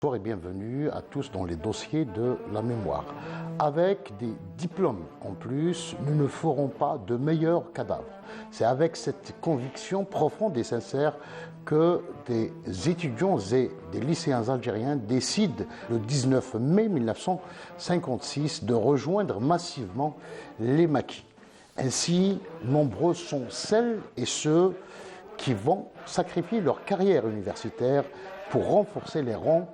Bonjour et bienvenue à tous dans les dossiers de la mémoire. Avec des diplômes en plus, nous ne ferons pas de meilleurs cadavres. C'est avec cette conviction profonde et sincère que des étudiants et des lycéens algériens décident le 19 mai 1956 de rejoindre massivement les maquis. Ainsi, nombreux sont celles et ceux qui vont sacrifier leur carrière universitaire pour renforcer les rangs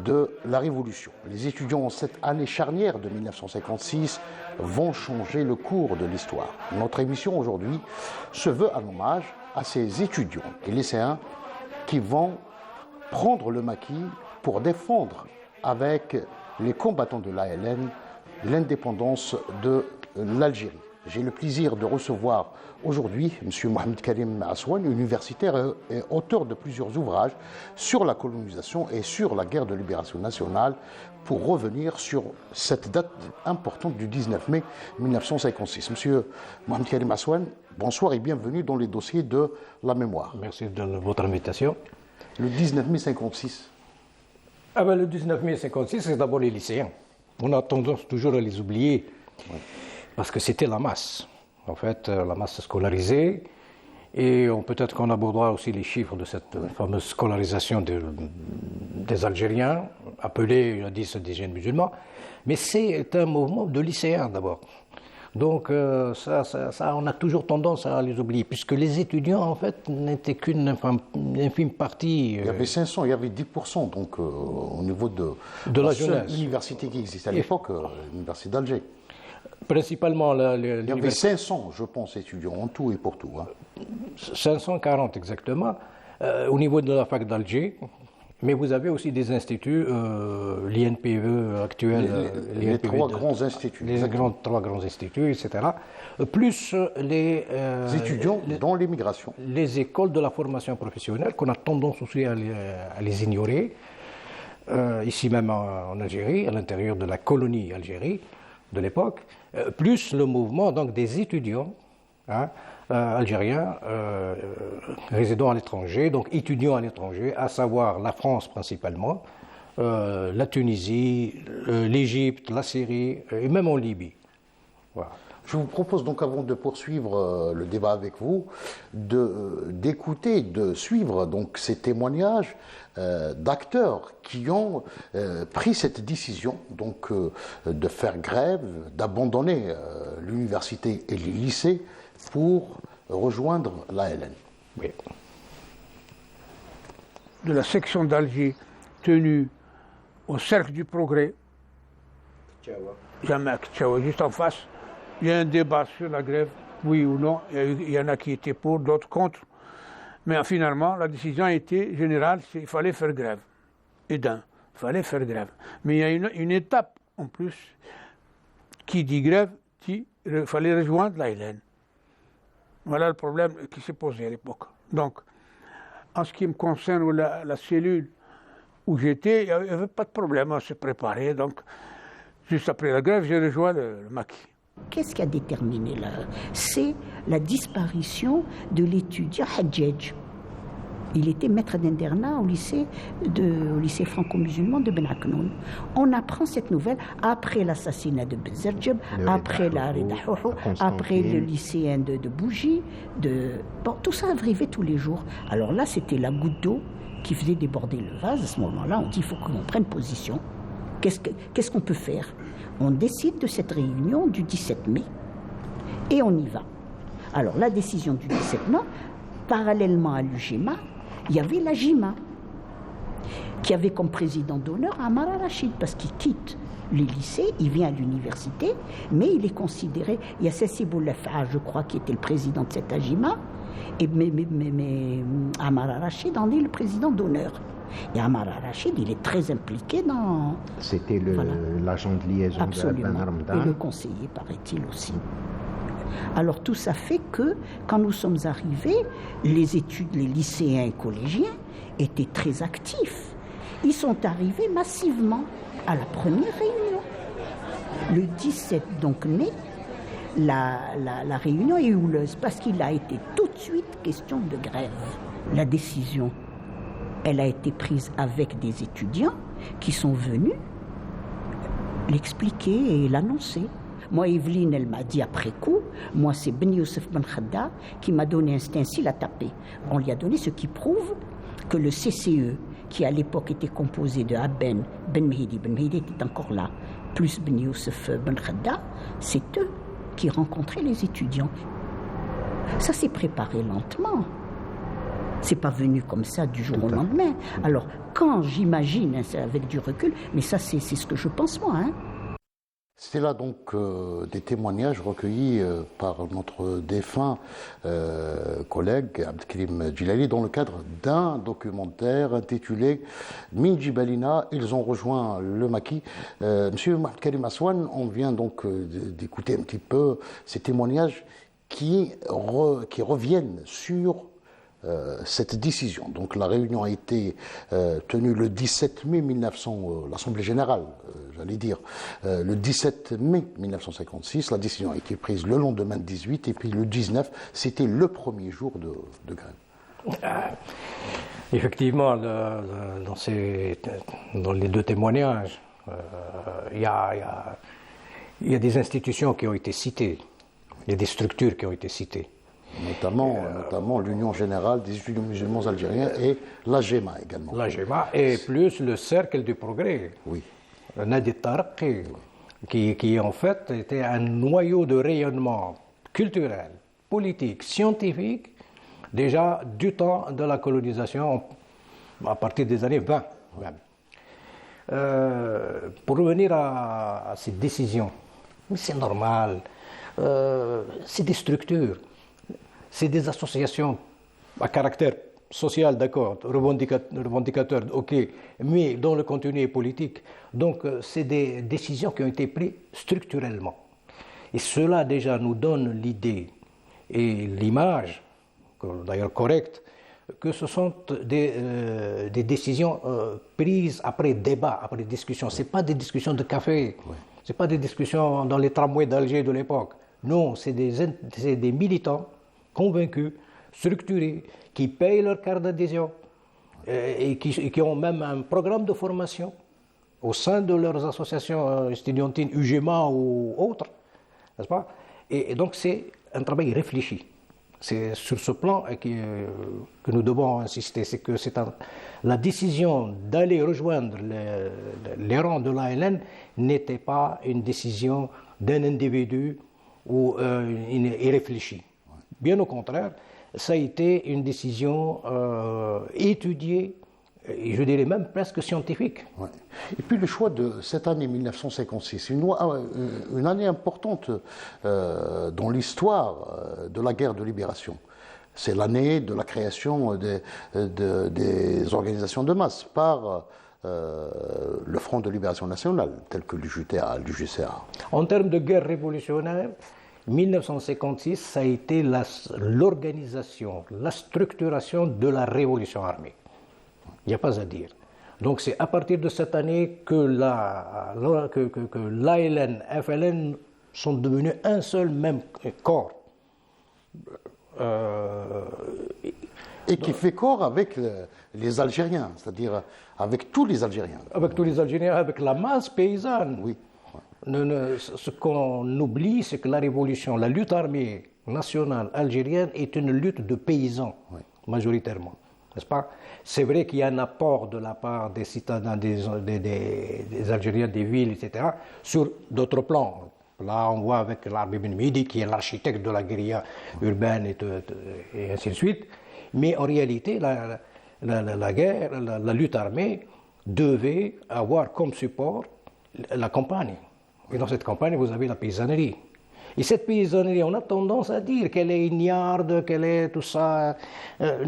de la Révolution. Les étudiants en cette année charnière de 1956 vont changer le cours de l'histoire. Notre émission aujourd'hui se veut un hommage à ces étudiants et lycéens qui vont prendre le maquis pour défendre avec les combattants de l'ALN l'indépendance de l'Algérie. J'ai le plaisir de recevoir aujourd'hui M. Mohamed Karim Aswan, universitaire et auteur de plusieurs ouvrages sur la colonisation et sur la guerre de libération nationale, pour revenir sur cette date importante du 19 mai 1956. M. Mohamed Karim Aswan, bonsoir et bienvenue dans les dossiers de la mémoire. Merci de votre invitation. Le 19 mai 56. Le 19 mai 56, c'est d'abord les lycéens. On a tendance toujours à les oublier. Oui. Parce que c'était la masse, en fait, la masse scolarisée. Et peut-être qu'on abordera aussi les chiffres de cette fameuse scolarisation des Algériens, appelés jadis des jeunes musulmans. Mais c'est un mouvement de lycéens d'abord. Donc ça, on a toujours tendance à les oublier, puisque les étudiants, en fait, n'étaient qu'une infime partie. Il y avait 500, il y avait 10%, donc au niveau de la jeunesse. L'université qui existait à l'époque, l'université d'Alger. Principalement, il y avait 500, je pense, étudiants, en tout et pour tout. 540 exactement, au niveau de la fac d'Alger. Mais vous avez aussi des instituts, l'INPE actuel. Les trois grands instituts. Les trois grands instituts, etc. Plus les étudiants dans l'immigration. Les écoles de la formation professionnelle, qu'on a tendance aussi à les ignorer. Ici même en Algérie, à l'intérieur de la colonie Algérie de l'époque, plus le mouvement donc, des étudiants algériens résidant à l'étranger, donc étudiants à l'étranger, à savoir la France principalement, la Tunisie, l'Égypte, la Syrie et même en Libye. Voilà. Je vous propose donc, avant de poursuivre le débat avec vous, d'écouter, de suivre donc ces témoignages d'acteurs qui ont pris cette décision donc de faire grève, d'abandonner l'université et les lycées pour rejoindre l'ALN. Oui. De la section d'Alger tenue au Cercle du Progrès, juste en face. Il y a un débat sur la grève, oui ou non. Il y en a qui étaient pour, d'autres contre. Mais finalement, la décision a été générale, il fallait faire grève. Il fallait faire grève. Mais il y a une étape en plus qui dit grève, il fallait rejoindre l'ALN. Voilà le problème qui s'est posé à l'époque. Donc, en ce qui me concerne la cellule où j'étais, il n'y avait pas de problème à se préparer. Donc, juste après la grève, j'ai rejoint le maquis. Qu'est-ce qui a déterminé là? C'est la disparition de l'étudiant Hadjadj. Il était maître d'internat au lycée franco-musulman de Ben Aknoun. On apprend cette nouvelle après l'assassinat de Bezzerjeb, après la Ridahoho, après le lycéen de Bougie. Bon, tout ça arrivait tous les jours. Alors là, c'était la goutte d'eau qui faisait déborder le vase. À ce moment-là, on dit il faut qu'on prenne position. Qu'est-ce qu'on peut faire? On décide de cette réunion du 17 mai et on y va. Alors, la décision du 17 mai, parallèlement à l'UGMA, il y avait la JIMA, qui avait comme président d'honneur Ammar al-Rachid, parce qu'il quitte les lycées, il vient à l'université, mais il est considéré, il y a Sessi Boulafa, je crois, qui était le président de cette JIMA, mais Ammar al-Rachid en est le président d'honneur. Et Ammar al-Rachid, il est très impliqué dans... C'était l'agent de liaison Absolument. de Ben Ramdan. Et le conseiller, paraît-il aussi. Alors tout ça fait que, quand nous sommes arrivés, les lycéens et collégiens étaient très actifs. Ils sont arrivés massivement à la première réunion. Le 17 donc mai, la réunion est houleuse parce qu'il a été tout de suite question de grève. La décision elle a été prise avec des étudiants qui sont venus l'expliquer et l'annoncer. Moi, Evelyne, elle m'a dit après coup, moi, c'est Ben Youssef Ben Khadda qui m'a donné un stencil à taper. On lui a donné ce qui prouve que le CCE, qui à l'époque était composé de Aben, Ben Mehdi était encore là, plus Ben Youssef Ben Khadda, c'est eux qui rencontraient les étudiants. Ça s'est préparé lentement. C'est pas venu comme ça du jour au lendemain. Alors, quand j'imagine, hein, avec du recul, mais ça, c'est ce que je pense moi, hein. C'est là donc des témoignages recueillis par notre défunt collègue Abdelkrim Djilali dans le cadre d'un documentaire intitulé Min Jibalina, ils ont rejoint le maquis. Monsieur Abdelkrim Aswan, on vient donc d'écouter un petit peu ces témoignages qui reviennent sur cette décision. Donc la réunion a été tenue le 17 mai 1900, l'Assemblée générale, j'allais dire, le 17 mai 1956. La décision a été prise le lendemain de 18 et puis le 19, c'était le premier jour de grève. Effectivement, dans les deux témoignages, il y a des institutions qui ont été citées, il y a des structures qui ont été citées. Notamment l'Union générale des étudiants musulmans algériens et l'AGEMA également. L'AGEMA et plus le Cercle du Progrès. Oui. Nadi Tarqi, qui en fait était un noyau de rayonnement culturel, politique, scientifique, déjà du temps de la colonisation, à partir des années 20 même. Pour revenir à ces décisions, c'est normal, c'est des structures. C'est des associations à caractère social, d'accord, revendicateurs, ok, mais dont le contenu est politique. Donc, c'est des décisions qui ont été prises structurellement. Et cela, déjà, nous donne l'idée et l'image, d'ailleurs correcte, que ce sont des décisions prises après débat, après discussion. Ce n'est pas des discussions de café, ce n'est pas des discussions dans les tramways d'Alger de l'époque. Non, c'est des militants convaincus, structurés, qui payent leur carte d'adhésion et qui ont même un programme de formation au sein de leurs associations estudiantines, UGMA ou autres, n'est-ce pas? Et donc c'est un travail réfléchi. C'est sur ce plan que nous devons insister, c'est que la décision d'aller rejoindre les rangs de l'ALN n'était pas une décision d'un individu ou irréfléchie. Bien au contraire, ça a été une décision étudiée, et je dirais même presque scientifique. Ouais. Et puis le choix de cette année 1956, une année importante dans l'histoire de la guerre de libération. C'est l'année de la création des organisations de masse par le Front de libération nationale, tel que l'UJTA, l'UGCA. En termes de guerre révolutionnaire, 1956, ça a été l'organisation, la structuration de la révolution armée. Il n'y a pas à dire. Donc c'est à partir de cette année que l'ALN, FLN sont devenus un seul même corps. Et qui fait corps avec les Algériens, c'est-à-dire avec tous les Algériens. Avec tous les Algériens, avec la masse paysanne. Oui. Ce qu'on oublie, c'est que la révolution, la lutte armée nationale algérienne est une lutte de paysans, majoritairement. N'est-ce pas? C'est vrai qu'il y a un apport de la part des citadins, des Algériens des villes, etc., sur d'autres plans. Là, on voit avec l'Arbi Ben Mehdi, qui est l'architecte de la guérilla urbaine et ainsi de suite. Mais en réalité, la guerre, la lutte armée devait avoir comme support la campagne. Et dans cette campagne, vous avez la paysannerie. Et cette paysannerie, on a tendance à dire qu'elle est ignarde, qu'elle est tout ça.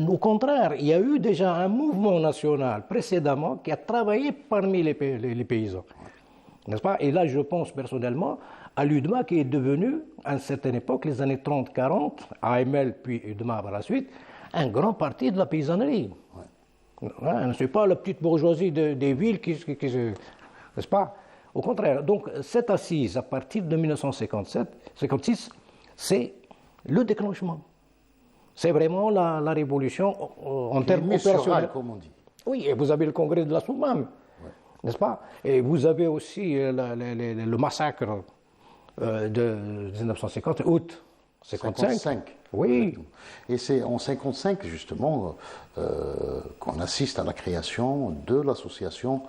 Au contraire, il y a eu déjà un mouvement national précédemment qui a travaillé parmi les paysans. N'est-ce pas? Et là, je pense personnellement à l'UDMA qui est devenu, à une certaine époque, les années 30-40, AML puis UDMA par la suite, un grand parti de la paysannerie. Ce n'est pas la petite bourgeoisie des villes qui n'est-ce pas? Au contraire, donc cette assise à partir de 1956, c'est le déclenchement. C'est vraiment la révolution en termes opérationnels. Comme on dit. Oui, et vous avez le congrès de la Soumam. n'est-ce pas? Et vous avez aussi le massacre de 1950, août 55. Oui. Et c'est en 55 justement qu'on assiste à la création de l'association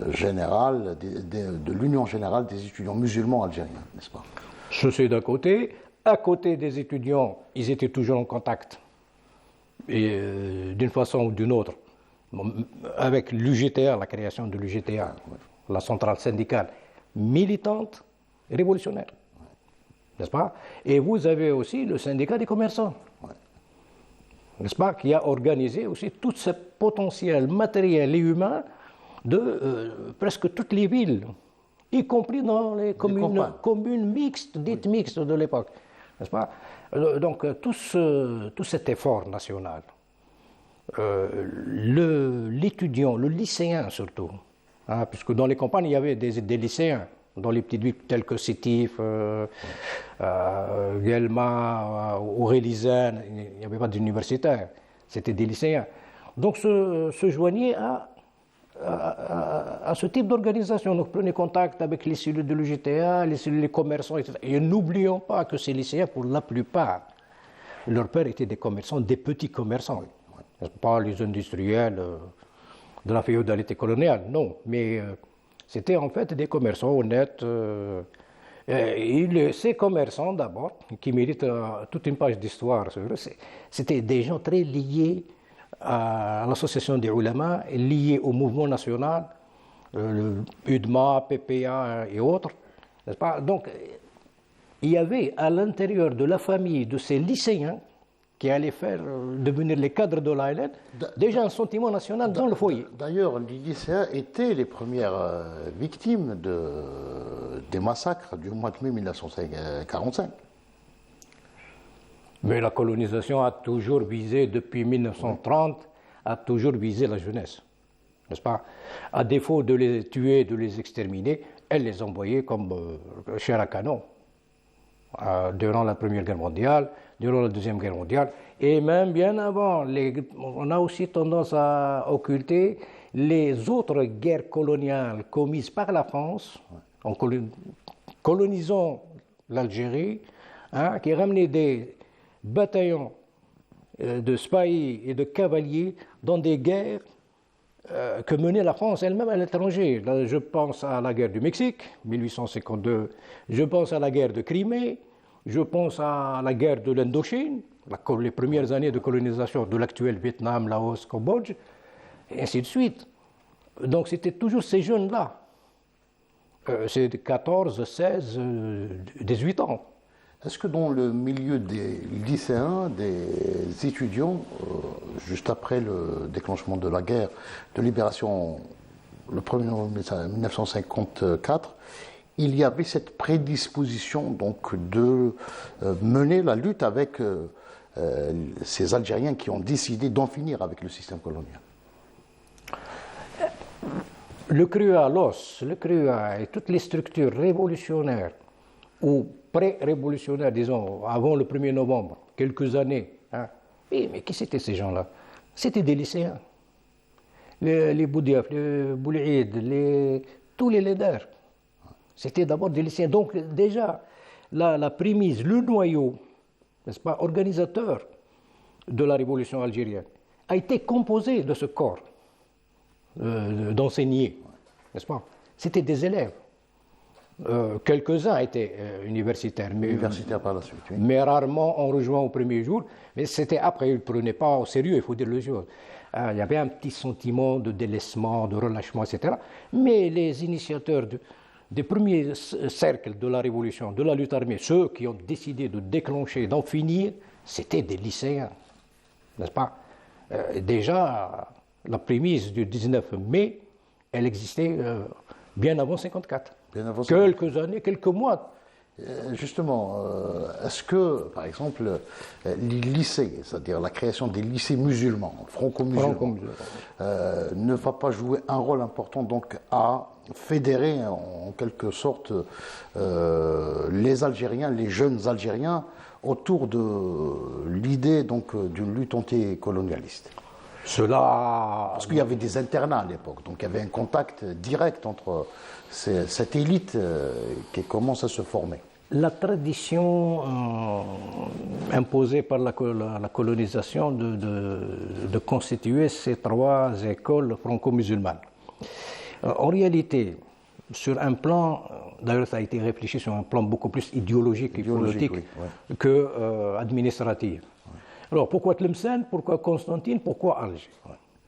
générale de l'Union générale des étudiants musulmans algériens, n'est-ce pas? Ceci d'un côté. À côté des étudiants, ils étaient toujours en contact, et d'une façon ou d'une autre, avec l'UGTA, la création de l'UGTA, la centrale syndicale militante et révolutionnaire. N'est-ce pas? Et vous avez aussi le syndicat des commerçants, n'est-ce pas, qui a organisé aussi tout ce potentiel matériel et humain de presque toutes les villes, y compris dans les communes mixtes, dites mixtes de l'époque, n'est-ce pas? Donc tout cet effort national, l'étudiant, le lycéen surtout, hein, puisque dans les campagnes il y avait des lycéens, dans les petites villes telles que Sétif, Guelma, Aurélisane, il n'y avait pas d'universitaires, c'était des lycéens. Donc se joignaient à ce type d'organisation. Donc prenez contact avec les cellules de l'UGTA, les cellules des commerçants, etc. Et n'oublions pas que ces lycéens, pour la plupart, leurs pères étaient des commerçants, des petits commerçants. Pas les industriels de la féodalité coloniale, non. Mais c'était en fait des commerçants honnêtes. Ces commerçants, d'abord, qui méritent toute une page d'histoire, c'était des gens très liés à l'association des ulama, liés au mouvement national, UDMA, PPA et autres, n'est-ce pas? Donc, il y avait à l'intérieur de la famille de ces lycéens qui allaient faire devenir les cadres de l'ALN, déjà un sentiment national dans le foyer. D'ailleurs, les lycéens étaient les premières victimes des massacres du mois de mai 1945. Mais la colonisation a toujours visé, depuis 1930, a toujours visé la jeunesse, n'est-ce pas? À défaut de les tuer, de les exterminer, elle les envoyait comme chair à canon. Durant la Première Guerre mondiale, durant la Deuxième Guerre mondiale, et même bien avant. On a aussi tendance à occulter les autres guerres coloniales commises par la France, en colonisant l'Algérie, hein, qui ramenait des bataillons de spahis et de cavaliers dans des guerres que menait la France elle-même à l'étranger. Là, je pense à la guerre du Mexique, 1852, je pense à la guerre de Crimée, je pense à la guerre de l'Indochine, les premières années de colonisation de l'actuel Vietnam, Laos, Cambodge, et ainsi de suite. Donc c'était toujours ces jeunes-là, c'est 14, 16, 18 ans. Est-ce que dans le milieu des lycéens, des étudiants, juste après le déclenchement de la guerre de libération, le 1er novembre 1954, il y avait cette prédisposition donc de mener la lutte avec ces Algériens qui ont décidé d'en finir avec le système colonial? Le CRUA, l'OS, le CRUA et toutes les structures révolutionnaires ou pré-révolutionnaires, disons, avant le 1er novembre, quelques années. Hein. Mais qui c'étaient ces gens-là? C'était des lycéens. Les Boudiaf, les Boulïd, tous les leaders. C'était d'abord des lycéens. Donc déjà, la prémisse, le noyau, n'est-ce pas, organisateur de la révolution algérienne, a été composé de ce corps d'enseignés, n'est-ce pas? C'était des élèves. Quelques-uns étaient universitaires, par la suite, oui. Mais rarement en rejoint au premier jour. Mais c'était après, ils ne prenaient pas au sérieux, il faut dire le jour. Il y avait un petit sentiment de délaissement, de relâchement, etc. Mais les initiateurs des premiers cercles de la révolution, de la lutte armée, ceux qui ont décidé de déclencher, d'en finir, c'était des lycéens, n'est-ce pas? Déjà, la prémisse du 19 mai, elle existait bien avant 1954. Quelques années, quelques mois. Justement, est-ce que, par exemple, les lycées, c'est-à-dire la création des lycées musulmans, franco-musulmans, ne va pas jouer un rôle important donc à fédérer en quelque sorte les Algériens, les jeunes Algériens, autour de l'idée donc d'une lutte anticolonialiste? Cela... Parce qu'il y avait des internats à l'époque, donc il y avait un contact direct entre cette élite qui commence à se former. La tradition imposée par la colonisation de constituer ces 3 écoles franco-musulmanes. En réalité, sur un plan, d'ailleurs ça a été réfléchi sur un plan beaucoup plus idéologique et politique qu'administratif. Alors pourquoi Tlemcen, pourquoi Constantine, pourquoi Alger,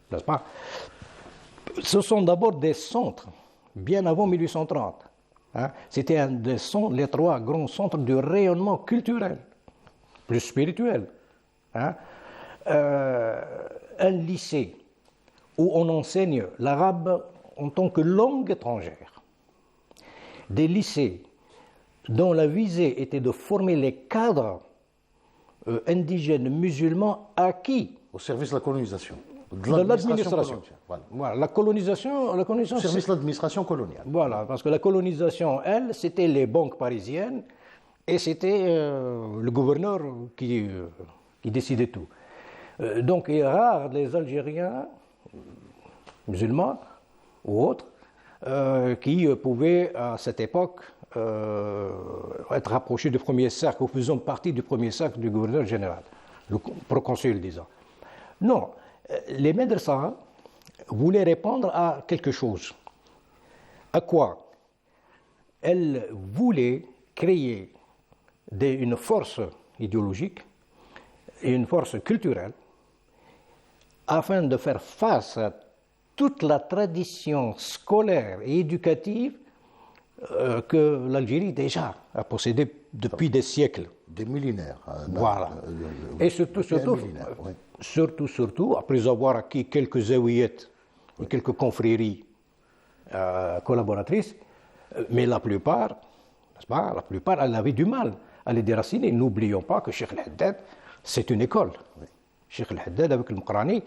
n'est-ce pas? Ce sont d'abord des centres, bien avant 1830. C'était les 3 grands centres de rayonnement culturel, plus spirituel. Un lycée où on enseigne l'arabe en tant que langue étrangère. Des lycées dont la visée était de former les cadres indigènes musulmans acquis au service de la colonisation. De l'administration. Voilà, la colonisation au service de l'administration coloniale. Voilà, parce que la colonisation, elle, c'était les banques parisiennes et c'était le gouverneur qui décidait tout. Donc, il est rare les Algériens musulmans ou autres qui pouvaient à cette époque être rapprochés du premier cercle ou faisant partie du premier cercle du gouverneur général, le proconsul disant. Non. Les médecins voulaient répondre à quelque chose. À quoi? Elles voulaient créer une force idéologique et une force culturelle afin de faire face à toute la tradition scolaire et éducative que l'Algérie déjà a possédée depuis des siècles. Des millénaires. Voilà. Et surtout, après avoir acquis quelques zaouillettes et quelques confréries collaboratrices, mais la plupart, elle avait du mal à les déraciner. N'oublions pas que Cheikh El-Haddad, c'est une école. Oui. Cheikh El-Haddad avec le Mqrani,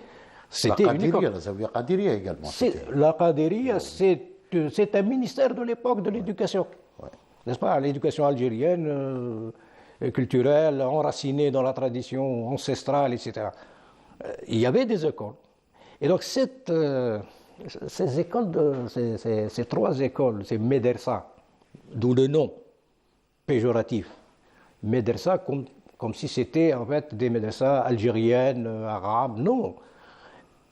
c'était une école. La Zawiya Qadiriya également. La Qadiriya, c'est un ministère de l'époque de l'éducation. Ouais. N'est-ce pas? L'éducation algérienne, culturelle, enracinée dans la tradition ancestrale, etc. Il y avait des écoles. Et donc, ces 3 écoles, ces médersa, d'où le nom péjoratif, médersa comme si c'était en fait des médersa algériennes, arabes. Non.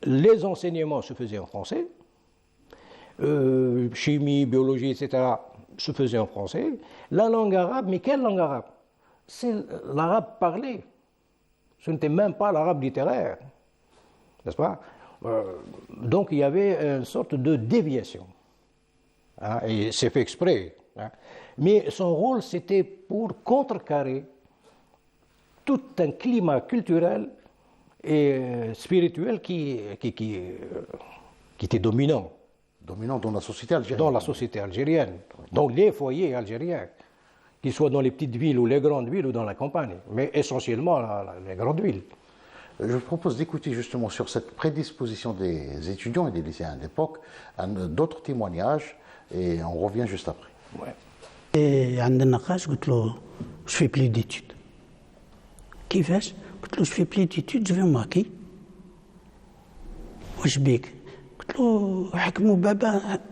Les enseignements se faisaient en français. Chimie, biologie, etc., se faisaient en français. La langue arabe, mais quelle langue arabe? C'est l'arabe parlé. Ce n'était même pas l'arabe littéraire, n'est-ce pas? Donc il y avait une sorte de déviation, et c'est fait exprès. Mais son rôle, c'était pour contrecarrer tout un climat culturel et spirituel qui était dominant. Dominant dans la société algérienne. Dans la société algérienne, dans les foyers algériens, qu'ils soient dans les petites villes ou les grandes villes ou dans la campagne, mais essentiellement les grandes villes. Je propose d'écouter justement sur cette prédisposition des étudiants et des lycéens de l'époque d'autres témoignages et on revient juste après. Ouais. Et عند النقاش قلت له je fais plus d'études. كيفاش؟ قلت له je fais plus d'études, je vais au maquis. واش بيك؟ قلت له حكموا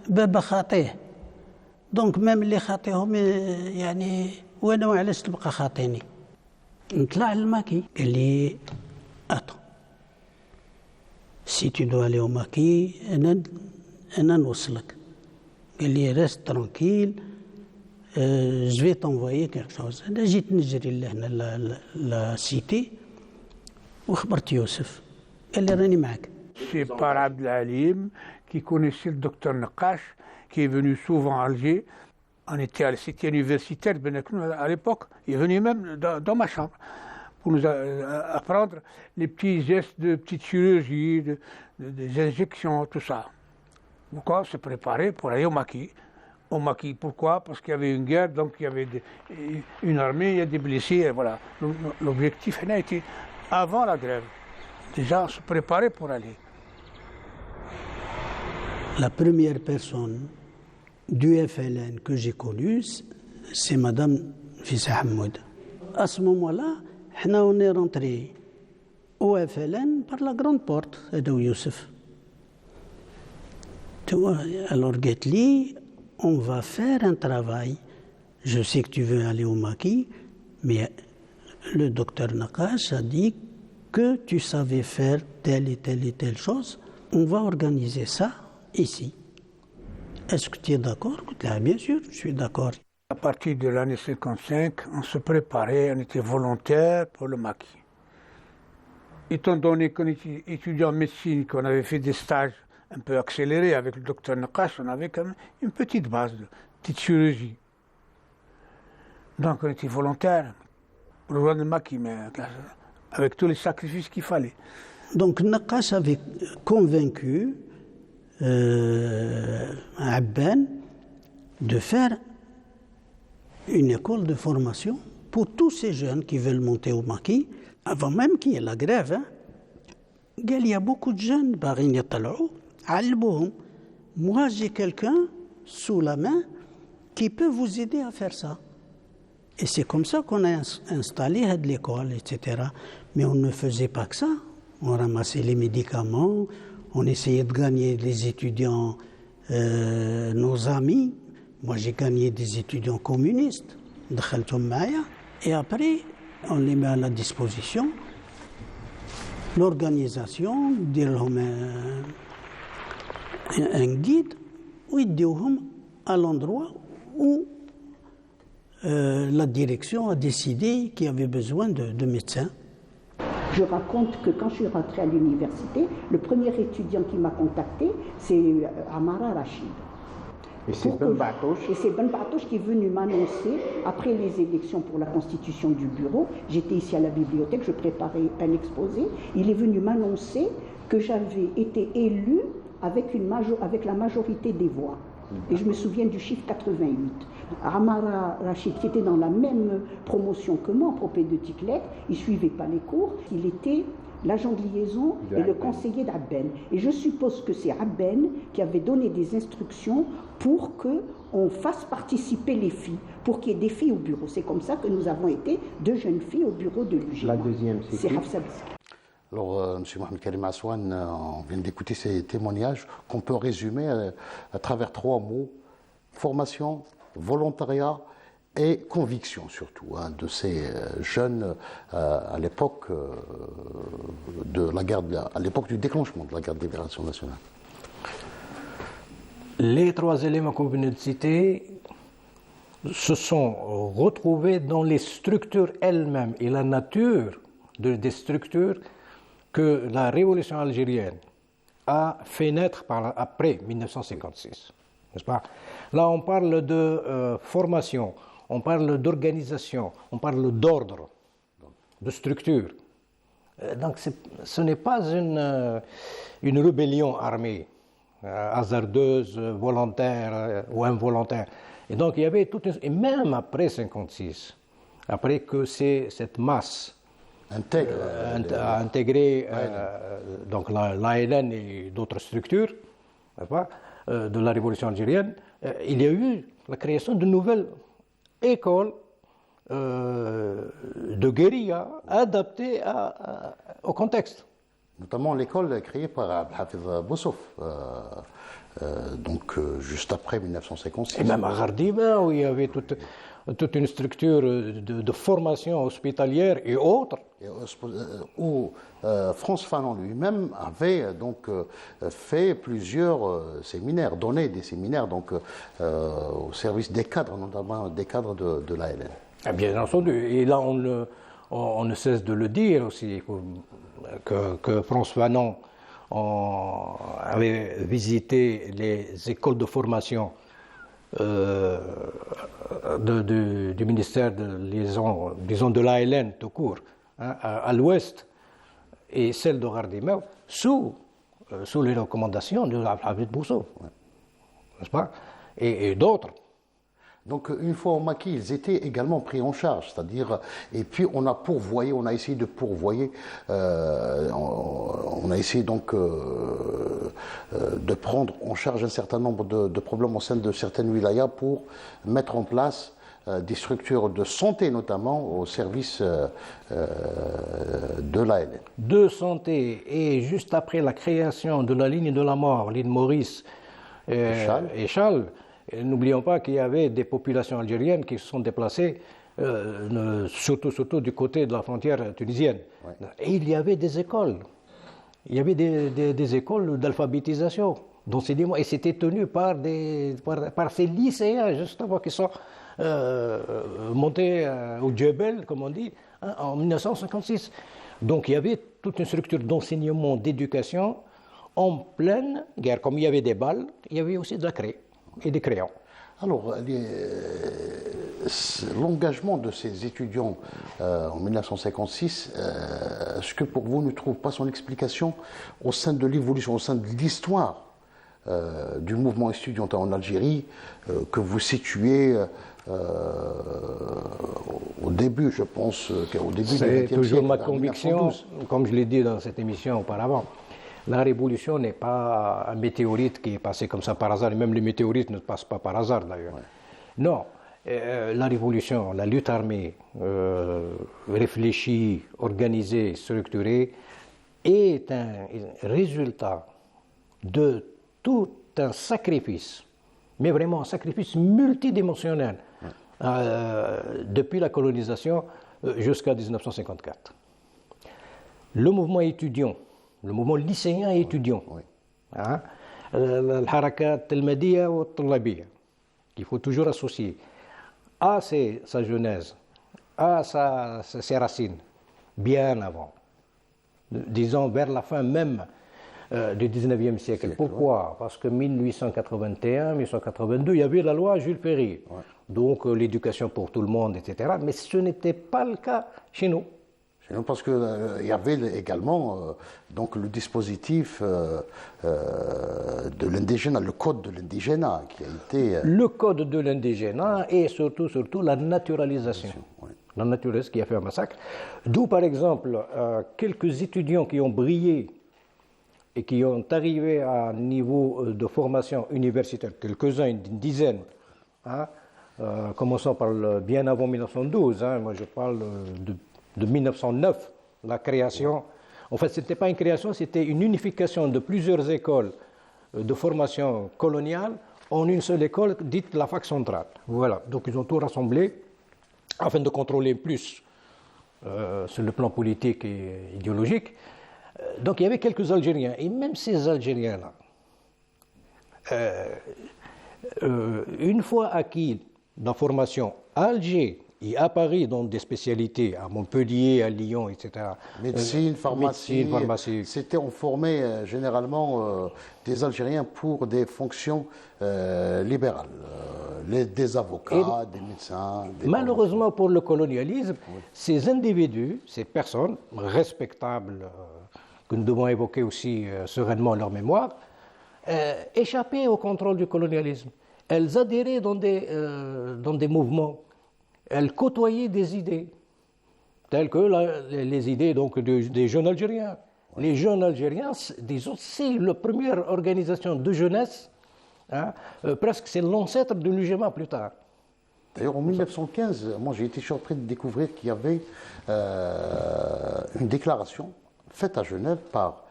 بابا خاطيه. دونك ميم اللي خاطيهم يعني وانا وعلاش تبقى خاطيني؟ نطلع للماكي قال لي attends. Si tu dois aller au maquis, أنا نوصلك. قال لي reste tranquille, je vais t'envoyer quelque chose. أنا جيت نجري لهنا la cité وخبرت يوسف. قال لي راني معك. C'est par Abdelalim qui connaissait le docteur Nakash, qui est venu souvent à Alger. On était à la cité universitaire de Benaknoun à l'époque. Il est venu même dans ma chambre pour nous apprendre les petits gestes de petite chirurgie, des injections, tout ça. Pourquoi se préparer pour aller au maquis. Au maquis, pourquoi? Parce qu'il y avait une guerre, donc il y avait une armée, il y a des blessés, et voilà. L'objectif a été avant la grève. Déjà se préparer pour aller. La première personne du FLN que j'ai connue, c'est Madame Fissa Hamoud. À ce moment-là, on est rentré au FLN par la grande porte, Adou Youssef. Tu vois, alors Guetli, on va faire un travail. Je sais que tu veux aller au maquis, mais le docteur Nakash a dit que tu savais faire telle et telle et telle chose. On va organiser ça ici. Est-ce que tu es d'accord? Bien sûr, je suis d'accord. À partir de l'année 55, on se préparait, on était volontaire pour le maquis. Étant donné qu'on était étudiant en médecine, qu'on avait fait des stages un peu accélérés avec le docteur Nakash, on avait quand même une petite base de petite chirurgie. Donc on était volontaire pour rejoindre le maquis, mais avec tous les sacrifices qu'il fallait. Donc Nakash avait convaincu Abben de faire une école de formation pour tous ces jeunes qui veulent monter au maquis, avant même qu'il y ait la grève. Hein. Il y a beaucoup de jeunes, moi j'ai quelqu'un sous la main qui peut vous aider à faire ça. Et c'est comme ça qu'on a installé l'école, etc. Mais on ne faisait pas que ça. On ramassait les médicaments, on essayait de gagner des étudiants, nos amis. Moi, j'ai gagné des étudiants communistes, et après, on les met à la disposition. L'organisation, un guide, où ils disent à l'endroit où la direction a décidé qu'il y avait besoin de médecins. Je raconte que quand je suis rentrée à l'université, le premier étudiant qui m'a contacté, c'est Amara Rachid. Et c'est Ben Batouche. Et c'est Ben Batouche qui est venu m'annoncer, après les élections pour la constitution du bureau, j'étais ici à la bibliothèque, je préparais un exposé, il est venu m'annoncer que j'avais été élue avec la majorité des voix. Et je me souviens du chiffre 88. Amara Rachid, qui était dans la même promotion que moi, en propédeutique lettres, il ne suivait pas les cours, il était l'agent de liaison et le conseiller d'Abben. Et je suppose que c'est Abben qui avait donné des instructions pour qu'on fasse participer les filles, pour qu'il y ait des filles au bureau. C'est comme ça que nous avons été 2 jeunes filles au bureau de l'UGMA. La deuxième, c'est Hafsa Biski. Alors, M. Mohamed Karim Aswan, on vient d'écouter ces témoignages qu'on peut résumer à travers 3 mots: formation, volontariat et conviction surtout, hein, de ces jeunes à l'époque à l'époque du déclenchement de la guerre de libération nationale. Les 3 éléments qu'on venait de citer se sont retrouvés dans les structures elles-mêmes et la nature des structures que la révolution algérienne a fait naître après 1956. N'est-ce pas? Là, on parle de formation, on parle d'organisation, on parle d'ordre, de structure. Donc, ce n'est pas une rébellion armée, hasardeuse, volontaire ou involontaire. Et donc, il y avait et même après 1956, après que cette masse a intégré donc l'ALN et d'autres structures, n'est-ce pas, de la révolution algérienne, il y a eu la création de nouvelles écoles de guérilla adaptées au contexte. Notamment l'école créée par Abdelhafiz Boussouf, juste après 1956. Et même à Ghardima, où il y avait toute une structure de formation hospitalière et autres. Où Frantz Fanon lui-même avait donc fait plusieurs séminaires, donné des séminaires donc, au service des cadres, notamment des cadres de l'ALN. Bien entendu. Et là, on ne cesse de le dire aussi, que Frantz Fanon avait visité les écoles de formation du ministère de liaison, disons de l'ALN tout court, hein, à l'ouest, et celle de Ghardima sous les recommandations de Abdelhafiz Boussouf, n'est-ce pas, et d'autres. Donc une fois au maquis, ils étaient également pris en charge, c'est-à-dire, et puis on a essayé de pourvoyer, on a essayé donc de prendre en charge un certain nombre de problèmes au sein de certaines wilayas pour mettre en place des structures de santé, notamment au service de l'ALN. De santé, et juste après la création de la ligne de la mort, l'île Maurice et Chal, n'oublions pas qu'il y avait des populations algériennes qui se sont déplacées, surtout du côté de la frontière tunisienne. Ouais. Et il y avait des écoles. Il y avait des écoles d'alphabétisation, d'enseignement, et c'était tenu par ces lycéens, justement, qui sont montés au Djebel, comme on dit, hein, en 1956. Donc il y avait toute une structure d'enseignement, d'éducation en pleine guerre. Comme il y avait des balles, il y avait aussi de la craie et des crayons. Alors, l'engagement de ces étudiants en 1956, est-ce que pour vous ne trouve pas son explication au sein de l'évolution, au sein de l'histoire du mouvement étudiant en Algérie, que vous situez au début, je pense, au début du XXe siècle. C'est toujours ma conviction, comme je l'ai dit dans cette émission auparavant. La révolution n'est pas un météorite qui est passé comme ça par hasard, et même les météorites ne passent pas par hasard d'ailleurs. Ouais. Non, la révolution, la lutte armée, réfléchie, organisée, structurée, est un résultat de tout un sacrifice, mais vraiment un sacrifice multidimensionnel, depuis la colonisation jusqu'à 1954. Le mouvement étudiant, le mouvement lycéen et étudiant, الحركات المادية والطلابية, qu'il faut toujours associer à sa genèse, à ses racines, bien avant, disons vers la fin même du 19e siècle. Pourquoi ? Parce que 1881, 1882, il y avait la loi Jules Ferry, donc l'éducation pour tout le monde, etc. Mais ce n'était pas le cas chez nous. Parce qu'il y avait également donc le dispositif de l'indigénat, le code de l'indigénat qui a été... Le code de l'indigénat et surtout la naturalisation. Oui. La naturalisation qui a fait un massacre. D'où par exemple quelques étudiants qui ont brillé et qui ont arrivé à un niveau de formation universitaire, quelques-uns, une dizaine, commençant par bien avant 1912, moi je parle de 1909, la création. En fait, ce n'était pas une création, c'était une unification de plusieurs écoles de formation coloniale en une seule école dite la fac centrale. Voilà, donc ils ont tout rassemblé afin de contrôler plus sur le plan politique et idéologique. Donc il y avait quelques Algériens, et même ces Algériens-là, une fois acquis la formation à Alger, et à Paris, dans des spécialités, à Montpellier, à Lyon, etc. Médecine, pharmacie. C'était, on formait généralement des Algériens pour des fonctions libérales, des avocats, des médecins. Malheureusement pour le colonialisme, ces individus, ces personnes respectables, que nous devons évoquer aussi sereinement leur mémoire, échappaient au contrôle du colonialisme. Elles adhéraient dans des mouvements. Elle côtoyait des idées, telles que les idées donc, des jeunes Algériens. Ouais. Les jeunes Algériens, disons, c'est la première organisation de jeunesse, presque c'est l'ancêtre de l'UGMA plus tard. D'ailleurs, en 1915, moi j'ai été surpris de découvrir qu'il y avait une déclaration faite à Genève par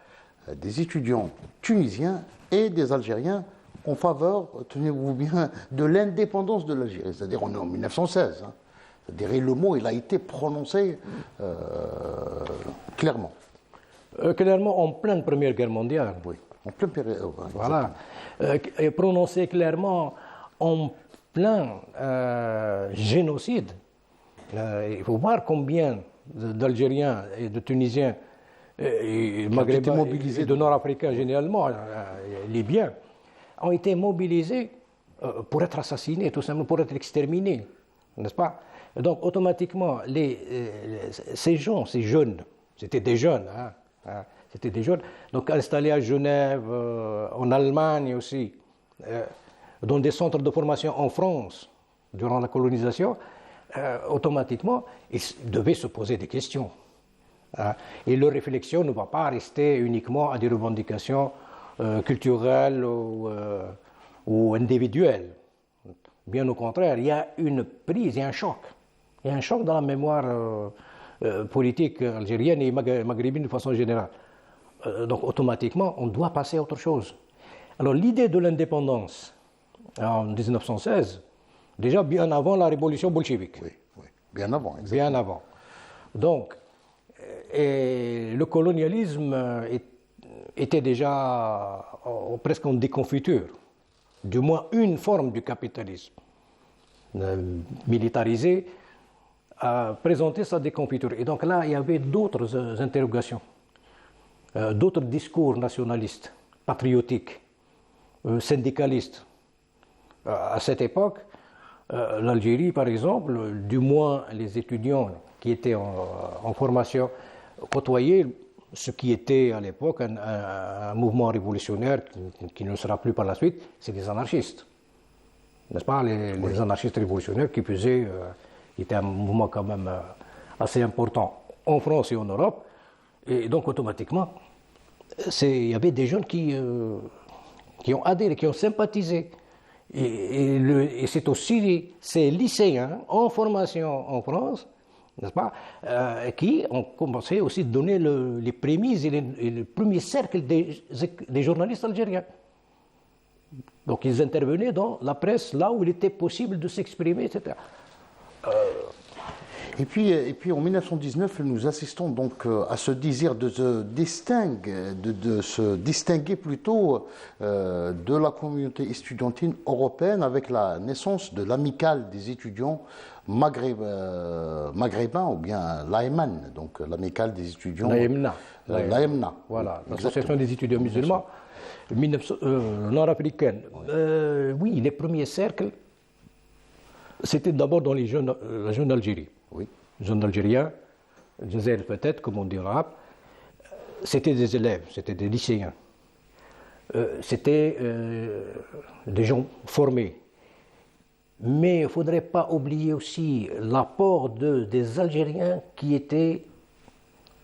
des étudiants tunisiens et des Algériens en faveur, tenez-vous bien, de l'indépendance de l'Algérie. C'est-à-dire, on est en 1916. C'est-à-dire, le mot, il a été prononcé clairement. Clairement, en pleine Première Guerre mondiale. Oui, en pleine période. Voilà. Et prononcé clairement en plein génocide. Il faut voir combien d'Algériens et de Tunisiens, et Maghrébins, et de Nord-Africains généralement, Libyens, ont été mobilisés pour être assassinés, tout simplement, pour être exterminés, n'est-ce pas? Donc, automatiquement, ces jeunes, c'était des jeunes, c'était des jeunes, donc installés à Genève, en Allemagne aussi, dans des centres de formation en France, durant la colonisation, automatiquement, ils devaient se poser des questions. Et leur réflexion ne va pas rester uniquement à des revendications culturelles ou individuelles. Bien au contraire, il y a une prise, il y a un choc. Il y a un choc dans la mémoire politique algérienne et maghrébine de façon générale. Donc automatiquement, on doit passer à autre chose. Alors l'idée de l'indépendance en 1916, déjà bien avant la révolution bolchevique. Oui, bien avant. Exactement. Bien avant. Donc, et le colonialisme était déjà presque en déconfiture. Du moins une forme du capitalisme militarisé a présenté sa déconfiture. Et donc là, il y avait d'autres interrogations, d'autres discours nationalistes, patriotiques, syndicalistes. À cette époque, l'Algérie, par exemple, du moins les étudiants qui étaient en formation, côtoyaient ce qui était à l'époque un mouvement révolutionnaire qui ne sera plus par la suite, c'est les anarchistes. N'est-ce pas, les anarchistes révolutionnaires qui étaient un mouvement quand même assez important en France et en Europe. Et donc automatiquement, il y avait des jeunes qui ont adhéré, qui ont sympathisé. Et c'est aussi ces lycéens en formation en France, n'est-ce pas, qui ont commencé aussi à donner les prémices et le premier cercle des journalistes algériens. Donc ils intervenaient dans la presse là où il était possible de s'exprimer, etc. Et puis en 1919, nous assistons donc à ce désir de se distinguer plutôt de la communauté estudiantine européenne avec la naissance de l'amicale des étudiants maghrébins, ou bien l'AEMAN, donc l'amicale des étudiants. L'AEMNA. Voilà, l'association des étudiants musulmans nord-africaine. Oui, les premiers cercles, c'était d'abord dans la jeune Algérie. Oui. Jeunes Algériens, Jazair peut-être, comme on dit en arabe, c'était des élèves, c'était des lycéens. C'était des gens formés. Mais il ne faudrait pas oublier aussi l'apport des Algériens qui étaient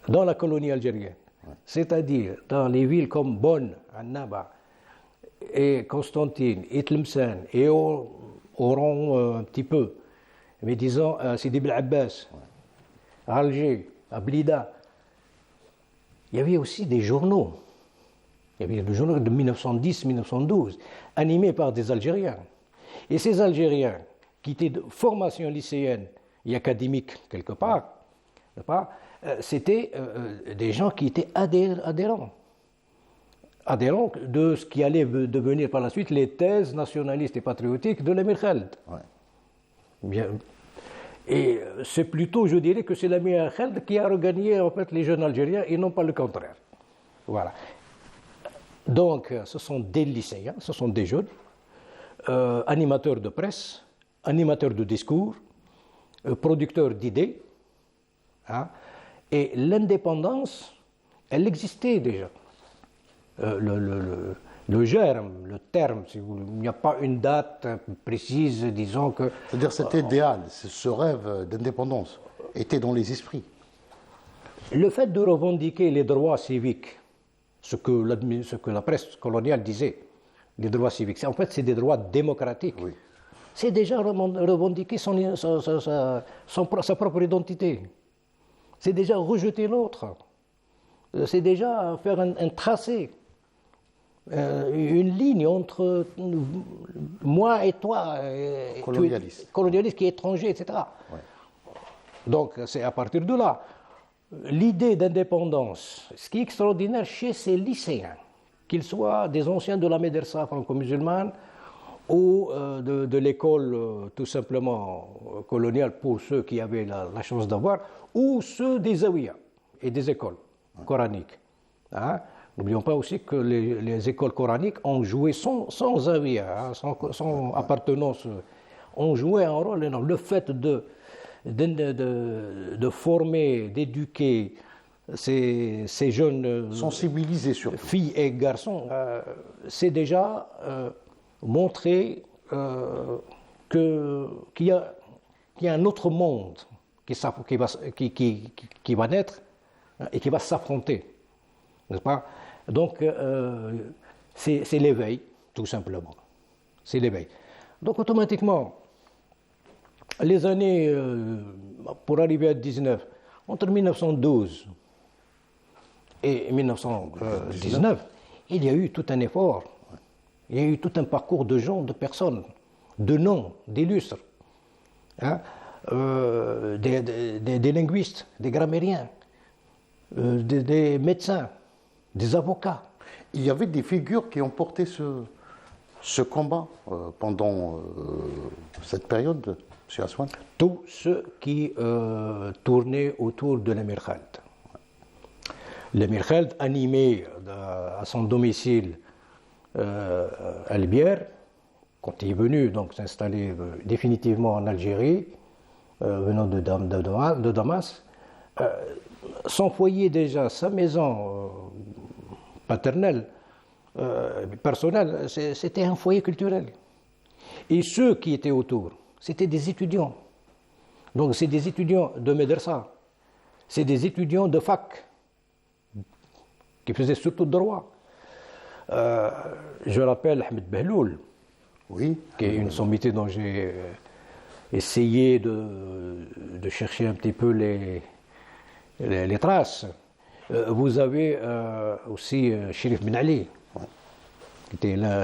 dans la colonie algérienne. Ouais. C'est-à-dire dans les villes comme Bonn, Annaba, et Constantine, et Tlemcen, et Oran un petit peu, mais disons à Sidi Bel Abbas, à Alger, à Blida. Il y avait aussi des journaux. Il y avait des journaux de 1910-1912, animés par des Algériens. Et ces Algériens, qui étaient de formation lycéenne et académique quelque part, c'était des gens qui étaient adhérents de ce qui allait devenir par la suite les thèses nationalistes et patriotiques de l'Émir Khaled. Ouais. Bien. Et c'est plutôt, je dirais, que c'est l'Émir Khaled qui a regagné en fait les jeunes Algériens et non pas le contraire. Voilà. Donc, ce sont des lycéens, ce sont des jeunes, animateurs de presse, animateurs de discours, producteurs d'idées. Hein, et l'indépendance, elle existait déjà. Le germe, le terme, si vous voulez, il n'y a pas une date précise, disons que... C'est-à-dire cet idéal, ce rêve d'indépendance était dans les esprits. Le fait de revendiquer les droits civiques, ce que la presse coloniale disait, les droits civiques, en fait c'est des droits démocratiques. Oui. C'est déjà revendiquer sa propre identité. C'est déjà rejeter l'autre. C'est déjà faire un tracé. Une ligne entre moi et toi, colonialiste qui est étranger, etc. Ouais. Donc c'est à partir de là. L'idée d'indépendance, ce qui est extraordinaire chez ces lycéens, qu'ils soient des anciens de la médersa franco-musulmane ou de l'école tout simplement coloniale pour ceux qui avaient la chance d'avoir, ou ceux des zawiyas et des écoles coraniques. Hein? N'oublions pas aussi que les écoles coraniques ont joué sans zawiya, sans appartenance, ont joué un rôle énorme. Le fait de former, d'éduquer ces jeunes sensibilisés surtout, filles et garçons, c'est déjà montrer qu'il y a un autre monde qui va naître et qui va s'affronter, n'est-ce pas? Donc c'est l'éveil, tout simplement. C'est l'éveil. Donc automatiquement, les années, pour arriver à 19, entre 1912 et 1919, il y a eu tout un effort, il y a eu tout un parcours de gens, de personnes, de noms, d'illustres, hein, des linguistes, des grammairiens, des médecins, des avocats. Il y avait des figures qui ont porté ce combat pendant cette période, M. Aswan. Tous ceux qui tournaient autour de l'Amir Khaled. L'Amir Khaled, animé à son domicile à Albière, quand il est venu donc s'installer définitivement en Algérie, venant de Damas, son foyer déjà, sa maison paternelle, personnelle, c'était un foyer culturel. Et ceux qui étaient autour, c'était des étudiants. Donc c'est des étudiants de Médersa, c'est des étudiants de fac, qui faisaient surtout droit. Je rappelle Ahmed Behloul, oui, qui est une sommité dont j'ai essayé de chercher un petit peu les traces. Vous avez aussi Chérif Ben Ali,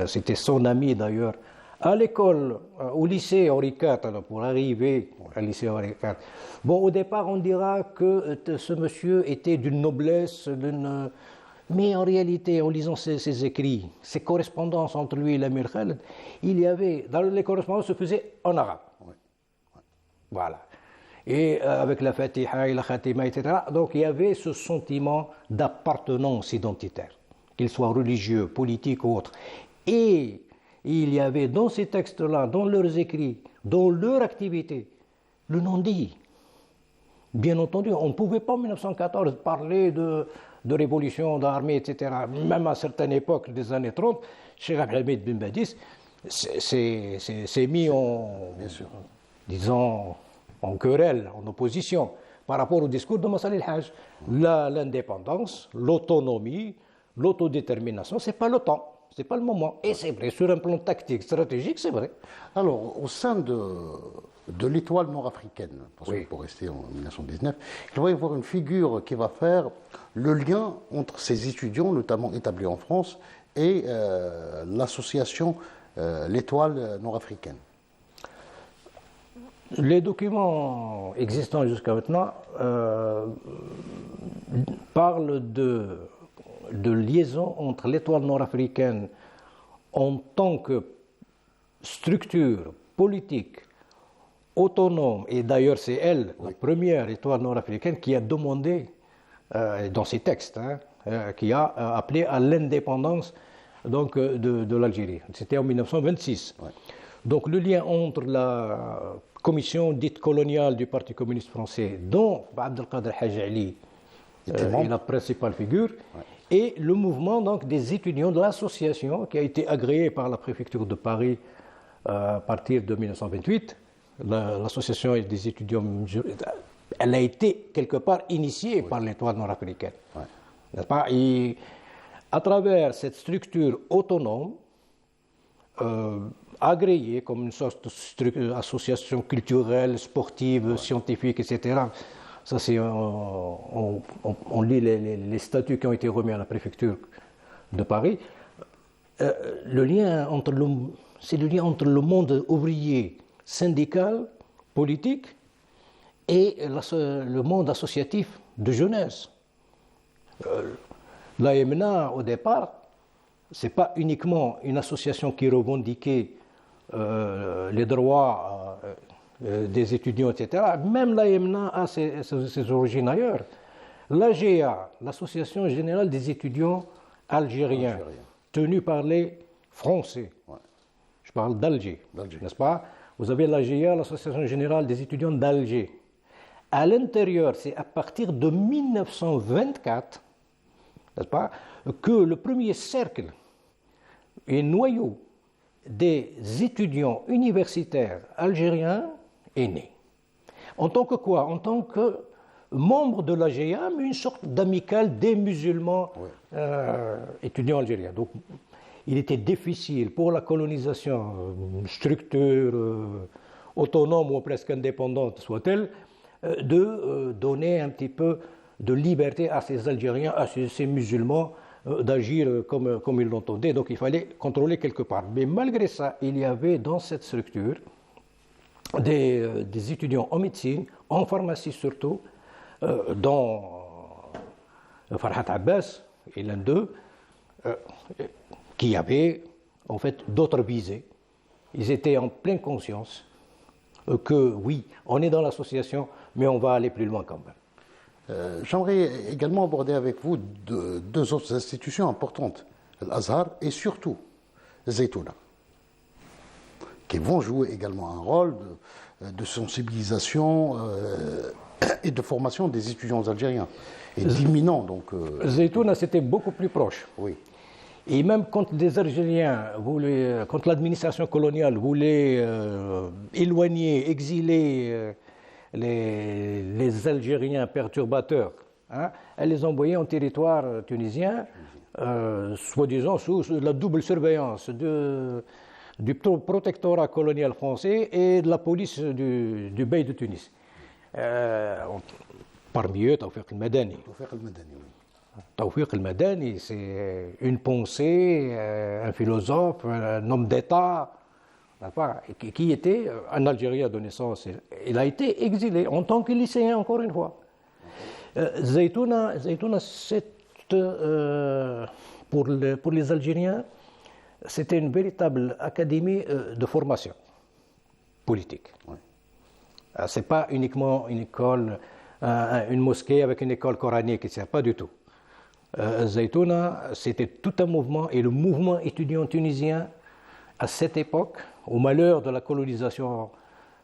c'était son ami d'ailleurs. À l'école, au lycée Henri IV, pour arriver au lycée Henri IV. Bon, au départ, on dira que ce monsieur était d'une noblesse, mais en réalité, en lisant ses écrits, ses correspondances entre lui et l'Amir Khaled, il y avait, dans les correspondances se faisaient en arabe. Oui. Oui. Voilà. Et avec la Fatiha et la Khatima, etc. Donc il y avait ce sentiment d'appartenance identitaire, qu'il soit religieux, politique ou autre. Et il y avait dans ces textes-là, dans leurs écrits, dans leur activité, le non-dit. Bien entendu, on ne pouvait pas en 1914 parler de révolution, d'armée, etc. Même à certaines époques des années 30, Cheikh Abdelhamid Ben Badis s'est mis disons, en querelle, en opposition, par rapport au discours de Massal El-Hajj. L'indépendance, l'autonomie, l'autodétermination, ce n'est pas le temps. Ce n'est pas le moment. Et c'est vrai, sur un plan tactique, stratégique, c'est vrai. Alors, au sein de l'étoile nord-africaine, pour rester en 1919, il va y avoir une figure qui va faire le lien entre ces étudiants, notamment établis en France, et l'association l'étoile nord-africaine. Les documents existants jusqu'à maintenant parlent de liaison entre l'étoile nord-africaine en tant que structure politique autonome, et d'ailleurs c'est elle, la première étoile nord-africaine, qui a demandé, dans ses textes, qui a appelé à l'indépendance donc, de l'Algérie. C'était en 1926. Ouais. Donc le lien entre la commission dite coloniale du Parti communiste français, dont Abdelkader Hadj Ali est la principale figure, et le mouvement donc, des étudiants de l'association qui a été agréée par la préfecture de Paris à partir de 1928. L'association des étudiants, elle a été quelque part initiée par l'étoile nord-africaine. Ouais. N'est-ce pas? Et à travers cette structure autonome, agréée comme une sorte d'association culturelle, sportive, scientifique, etc. Ça, c'est on lit les statuts qui ont été remis à la préfecture de Paris. Le lien entre le monde ouvrier, syndical, politique et le monde associatif de jeunesse. L'AMNA, au départ, ce n'est pas uniquement une association qui revendiquait les droits des étudiants, etc. Même l'AMNA a ses origines ailleurs. L'AGA, l'Association générale des étudiants algériens, tenue par les Français. Ouais. Je parle d'Alger, n'est-ce pas? Vous avez l'AGA, l'Association générale des étudiants d'Alger. À l'intérieur, c'est à partir de 1924, n'est-ce pas, que le premier cercle et noyau des étudiants universitaires algériens est né. En tant que quoi? En tant que membre de l'AGA, mais une sorte d'amicale des musulmans étudiants algériens. Donc, il était difficile pour la colonisation, une structure autonome ou presque indépendante soit-elle, de donner un petit peu de liberté à ces Algériens, à ces musulmans, d'agir comme ils l'entendaient. Donc il fallait contrôler quelque part. Mais malgré ça, il y avait dans cette structure des étudiants en médecine, en pharmacie surtout, dont Farhat Abbas est l'un d'eux, qui avaient en fait d'autres visées. Ils étaient en pleine conscience que oui, on est dans l'association, mais on va aller plus loin quand même. J'aimerais également aborder avec vous deux autres institutions importantes, l'Azhar et surtout Zaytouna, qui vont jouer également un rôle de sensibilisation et de formation des étudiants algériens, et d'imminents. Zaytouna, c'était beaucoup plus proche. Oui. Et même quand les Algériens quand l'administration coloniale voulait éloigner, exiler les Algériens perturbateurs, hein, elle les envoyait en territoire tunisien, soi-disant sous la double surveillance du protectorat colonial français et de la police du Bey de Tunis. Parmi eux, Tawfiq el-Madani. Tawfiq el-Madani, c'est une pensée, un philosophe, un homme d'État, qui était un Algérien de naissance. Il a été exilé en tant que lycéen, encore une fois. Zaytouna, pour les Algériens, c'était une véritable académie de formation politique. Oui. Ce n'est pas uniquement une école, une mosquée avec une école coranique, ce n'est pas du tout. Zaytouna, c'était tout un mouvement, et le mouvement étudiant tunisien, à cette époque, au malheur de la colonisation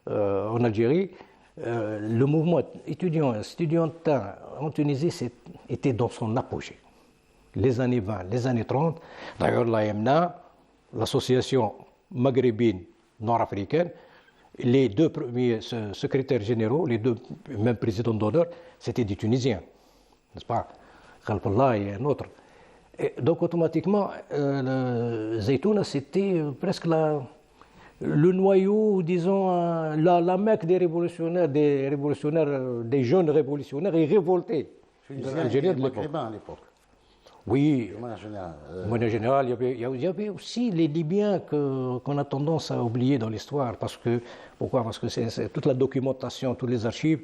en Algérie, le mouvement étudiantin en Tunisie était dans son apogée. Les années 20, les années 30, d'ailleurs l'AMNA, l'association maghrébine nord-africaine, les deux premiers secrétaires généraux, les deux mêmes présidents d'honneur, c'était des Tunisiens, n'est-ce pas? Khalfallah et un autre. Et donc automatiquement, Zaytouna, c'était presque le noyau, disons, la Mecque des révolutionnaires, des jeunes révolutionnaires et révoltés. Algériens de l'époque. Oui, de manière générale, il y avait aussi les Libyens qu'on a tendance à oublier dans l'histoire. Pourquoi? Parce que toute la documentation, toutes les archives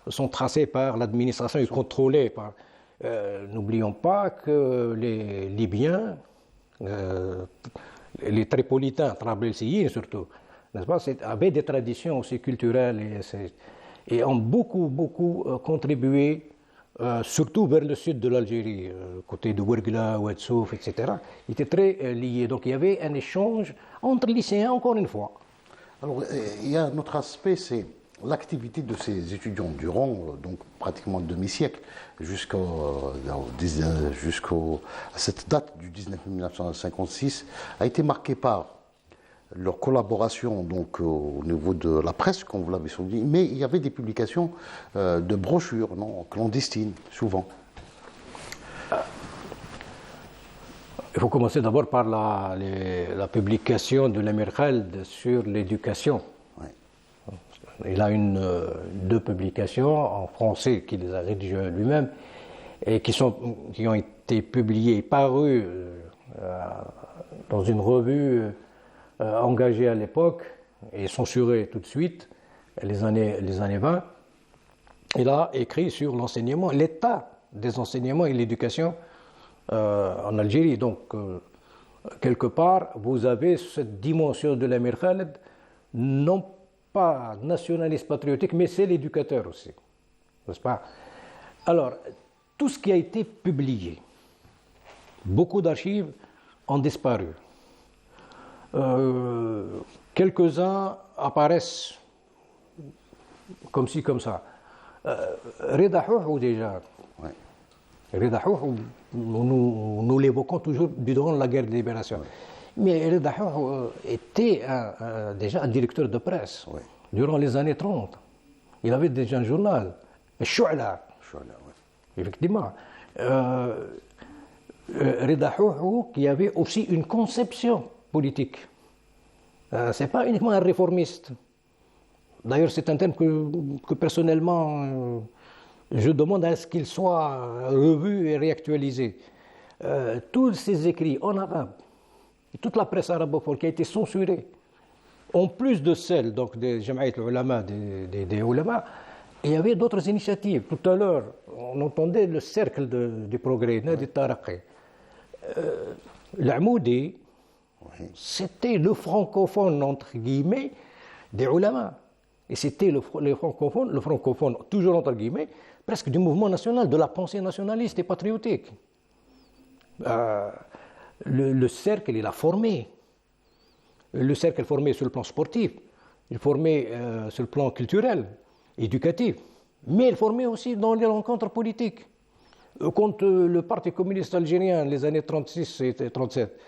sont tracées par l'administration et contrôlées par... N'oublions pas que les Libyens, les Tripolitains, Trabelsiyin surtout, n'est-ce pas, avaient des traditions aussi culturelles et ont beaucoup contribué, surtout vers le sud de l'Algérie, côté de Ouergla, Ouadsouf, etc. Ils étaient très liés. Donc il y avait un échange entre lycéens, encore une fois. Alors il y a un autre aspect, c'est l'activité de ces étudiants durant donc pratiquement demi-siècle jusqu'à cette date du 19 mai 1956 a été marquée par leur collaboration donc au niveau de la presse, comme vous l'avez souligné, mais il y avait des publications de brochures clandestines souvent. Il faut commencer d'abord par la publication de l'Amir Khaled sur l'éducation. Il a deux publications en français qu'il les a rédigées lui-même et qui ont été publiées, parues dans une revue engagée à l'époque et censurée tout de suite, les années 20. Il a écrit sur l'enseignement, l'état des enseignements et l'éducation en Algérie. Donc, quelque part, vous avez cette dimension de l'Amir Khaled, non pas nationaliste patriotique, mais c'est l'éducateur aussi, n'est-ce pas? Alors, tout ce qui a été publié, beaucoup d'archives ont disparu. Quelques-uns apparaissent comme ci, comme ça. Reda Houhou déjà. Ouais. Reda Houhou, nous l'évoquons toujours durant la guerre de libération. Ouais. Mais Reda Houhou était déjà un directeur de presse durant les années 30. Il avait déjà un journal, Chou'la. Effectivement. Rida Houhou, qui avait aussi une conception politique. Ce n'est pas uniquement un réformiste. D'ailleurs, c'est un terme que personnellement, je demande à ce qu'il soit revu et réactualisé. Tous ces écrits en arabe, toute la presse arabophone qui a été censurée, en plus de celle donc, des Jama'at al-Ulama, des ulama, il y avait d'autres initiatives. Tout à l'heure, on entendait le cercle du progrès, Nadi Taraqi. L'Amoudi, c'était le francophone, entre guillemets, des ulama. Et c'était le francophone, toujours entre guillemets, presque du mouvement national, de la pensée nationaliste et patriotique. Le cercle, il a formé. Le cercle est formé sur le plan sportif, il est formé sur le plan culturel, éducatif, mais il est formé aussi dans les rencontres politiques. Quand le Parti communiste algérien, les années 36 et 37,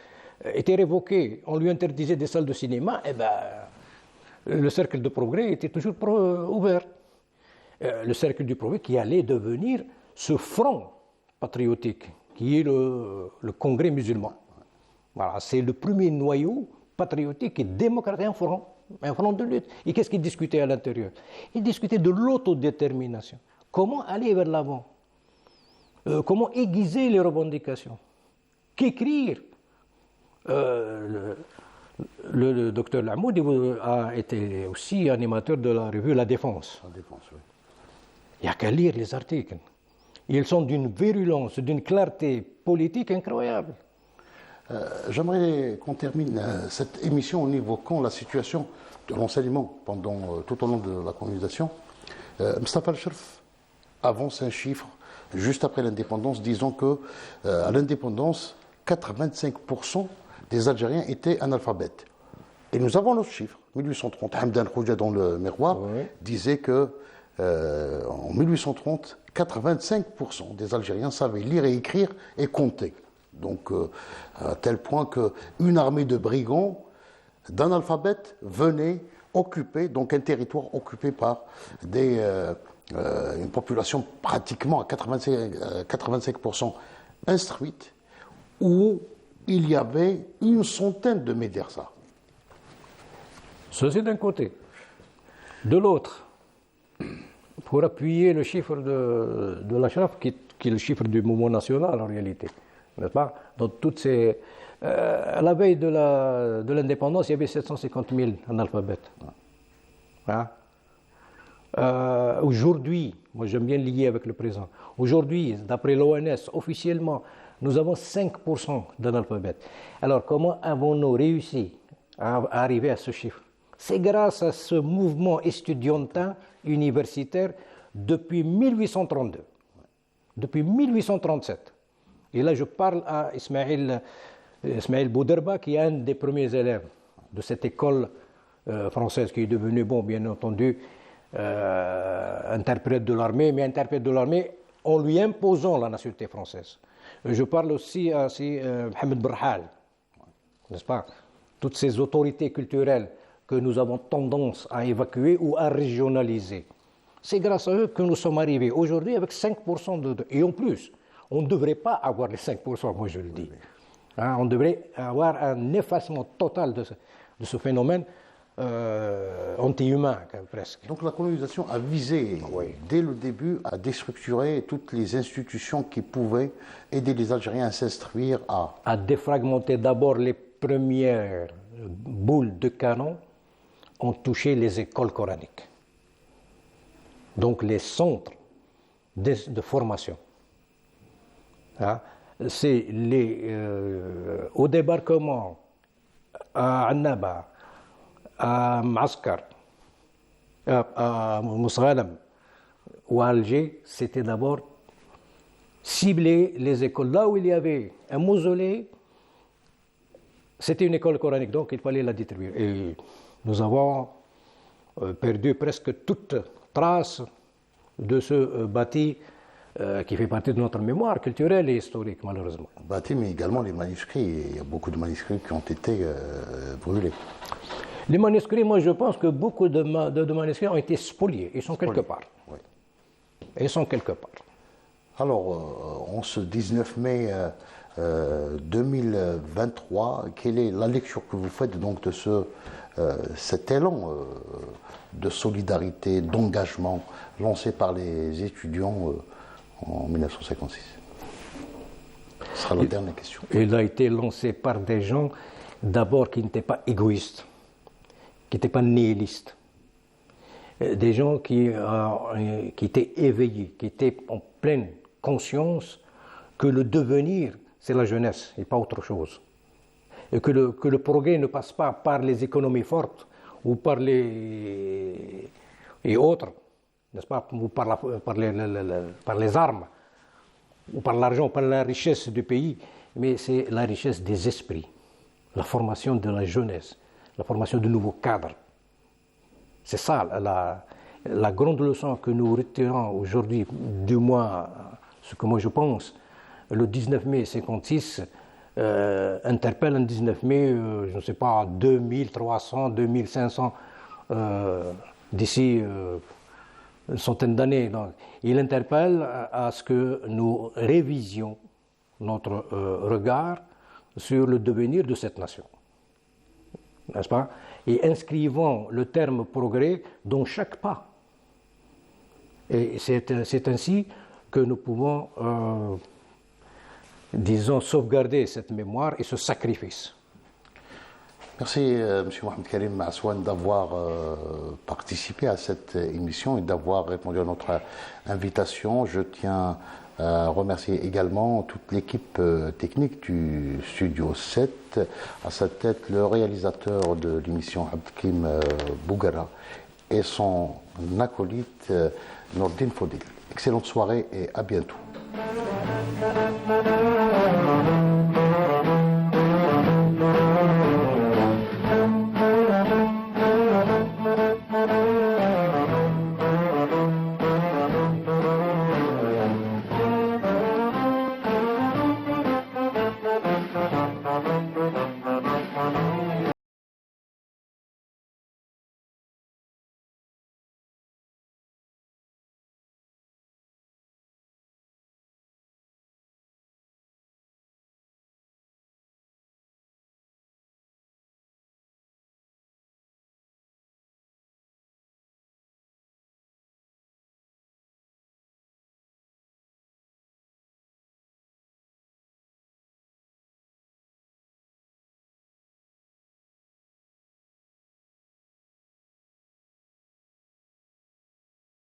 était révoqué, on lui interdisait des salles de cinéma, eh ben, le cercle de progrès était toujours ouvert. Le cercle du progrès qui allait devenir ce front patriotique, qui est le Congrès musulman. Voilà, c'est le premier noyau patriotique et démocratique, un front de lutte. Et qu'est-ce qu'il discutait à l'intérieur? Il discutait de l'autodétermination. Comment aller vers l'avant? Comment aiguiser les revendications? Qu'écrire? Le docteur Lamoud a été aussi animateur de la revue La Défense. La Défense, oui. Il n'y a qu'à lire les articles. Ils sont d'une virulence, d'une clarté politique incroyable. J'aimerais qu'on termine cette émission en évoquant la situation de l'enseignement tout au long de la colonisation. Mustafa Al-Sherf avance un chiffre juste après l'indépendance, disant que à l'indépendance, 85% des Algériens étaient analphabètes. Et nous avons notre chiffre. 1830, Hamdan Khouja dans le Miroir disait que en 1830, 85% des Algériens savaient lire et écrire et compter. Donc, à tel point qu'une armée de brigands, d'analphabètes, venait occuper, donc un territoire occupé par une population pratiquement à 85% instruite, où il y avait une centaine de médersas. Ceci d'un côté. De l'autre, pour appuyer le chiffre de l'Achraf, qui est le chiffre du mouvement national en réalité, n'est-ce pas? Dans toutes ces, à la veille de l'indépendance, il y avait 750 000 analphabètes. Hein? Aujourd'hui, moi j'aime bien lier avec le présent, aujourd'hui, d'après l'ONS, officiellement, nous avons 5% d'analphabètes. Alors comment avons-nous réussi à arriver à ce chiffre? C'est grâce à ce mouvement estudiantin universitaire depuis 1832, depuis 1837. Et là, je parle à Ismaël Bouderba, qui est un des premiers élèves de cette école française, qui est devenu, bon, bien entendu, interprète de l'armée, mais interprète de l'armée en lui imposant la nationalité française. Je parle aussi à Mohamed Brahal, n'est-ce pas? Toutes ces autorités culturelles que nous avons tendance à évacuer ou à régionaliser. C'est grâce à eux que nous sommes arrivés aujourd'hui avec 5% et en plus. On ne devrait pas avoir les 5%, moi je le dis. Hein, on devrait avoir un effacement total de ce phénomène anti-humain, presque. Donc la colonisation a visé, dès le début, à déstructurer toutes les institutions qui pouvaient aider les Algériens à s'instruire à défragmenter d'abord les premières boules de canon ont touché les écoles coraniques. Donc les centres de formation. Hein? C'est au débarquement à Annaba, à Ma'askar, à Mousghalam ou à Alger, c'était d'abord cibler les écoles. Là où il y avait un mausolée, c'était une école coranique, donc il fallait la distribuer. Et nous avons perdu presque toute trace de ce bâti qui fait partie de notre mémoire culturelle et historique, malheureusement. Bâti, mais également les manuscrits. Il y a beaucoup de manuscrits qui ont été brûlés. Les manuscrits, moi je pense que beaucoup de manuscrits ont été spoliés. Ils sont quelque part. Oui. Ils sont quelque part. Alors, en ce 19 mai 2023. Quelle est la lecture que vous faites donc de cet élan de solidarité, d'engagement lancé par les étudiants en 1956? Ce sera la dernière question. Il a été lancé par des gens d'abord qui n'étaient pas égoïstes, qui n'étaient pas nihilistes. Des gens qui étaient éveillés, qui étaient en pleine conscience que le devenir, c'est la jeunesse et pas autre chose. Et que le progrès ne passe pas par les économies fortes ou par les autres, n'est-ce pas, ou par les armes, ou par l'argent, par la richesse du pays, mais c'est la richesse des esprits, la formation de la jeunesse, la formation de nouveaux cadres. C'est ça la grande leçon que nous retirons aujourd'hui, du moins ce que moi je pense. Le 19 mai 56 interpelle un 19 mai, je ne sais pas, 2300, 2500 d'ici une centaine d'années. Donc, il interpelle à ce que nous révisions notre regard sur le devenir de cette nation. N'est-ce pas? Et inscrivons le terme progrès dans chaque pas. Et c'est ainsi que nous pouvons, disons, sauvegarder cette mémoire et ce sacrifice. Merci, M. Mohamed Karim Aswan, d'avoir participé à cette émission et d'avoir répondu à notre invitation. Je tiens à remercier également toute l'équipe technique du Studio 7, à sa tête le réalisateur de l'émission Abdelkrim Bougara et son acolyte Nordine Fodil. Excellente soirée et à bientôt.